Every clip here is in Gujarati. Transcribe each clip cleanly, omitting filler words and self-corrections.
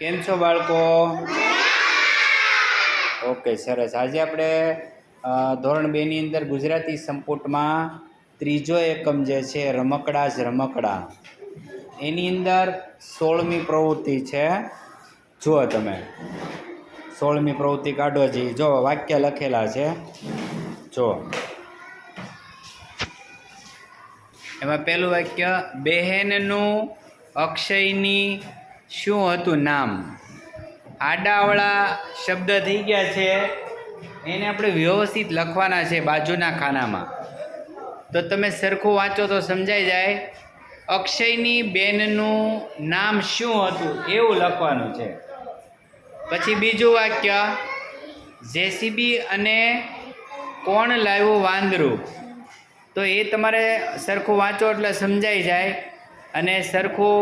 કેમ છો બાળકો? ઓકે, સરસ. આજે આપણે ધોરણ 2 ની અંદર ગુજરાતી સંપુટમાં ત્રીજો એકમ જે છે રમકડા જ રમકડા, એની અંદર 16મી પ્રવૃત્તિ છે. જુઓ તમે 16મી પ્રવૃત્તિ કાઢો જી. જો વાક્ય લખેલા છે, જો એમાં પહેલું વાક્ય, બહેનનું અક્ષયની શું હતું નામ? આડાવળા શબ્દ થઈ ગયા છે, એને આપણે વ્યવસ્થિત લખવાના છે બાજુના ખાનામાં. તો તમે સરખું વાંચો તો સમજાઈ જાય. અક્ષયની બેનનું નામ શું હતું એવું લખવાનું છે. પછી બીજું વાક્ય, જેસીબી અને કોણ લાવ્યું વાંદરું? તો એ તમારે સરખું વાંચો એટલે સમજાઈ જાય, અને સરખું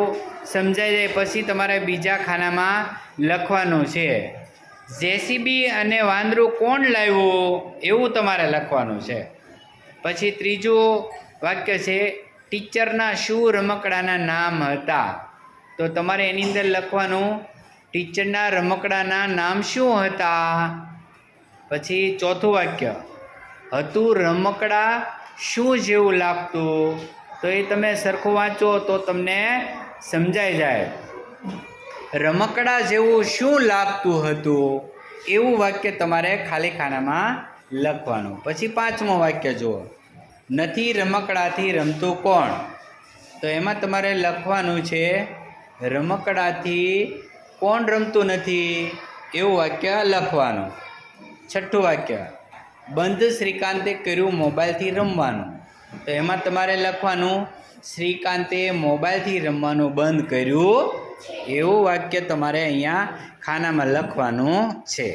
સમજાઈ જાય પછી તમારે બીજા ખાનામાં લખવાનું છે. જેસીબી અને વાંદરું કોણ લાવ્યું એવું તમારે લખવાનું છે. પછી ત્રીજું વાક્ય છે, ટીચરના શું રમકડાના નામ હતા? તો તમારે એની અંદર લખવાનું ટીચરના રમકડાના નામ શું હતા. પછી ચોથું વાક્ય, હતું રમકડા શું જેવું લાગતું? તો એ તમે સરખું વાંચો તો તમને સમજાઈ જાય. રમકડા જેવું શું લાગતું હતું એવું વાક્ય તમારે ખાલી ખાનામાં લખવાનું. પછી પાંચમું વાક્ય જુઓ, નથી રમકડાથી રમતું કોણ? તો એમાં તમારે લખવાનું છે રમકડાથી કોણ રમતું નથી એવું વાક્ય લખવાનું. છઠ્ઠું વાક્ય, બંધ શ્રીકાંતે કર્યું મોબાઈલથી રમવાનું. તો એમાં તમારે લખવાનું શ્રીકાંતે મોબાઈલથી રમવાનું બંધ કર્યું એવું વાક્ય તમારે અહીંયા ખાનામાં લખવાનું છે.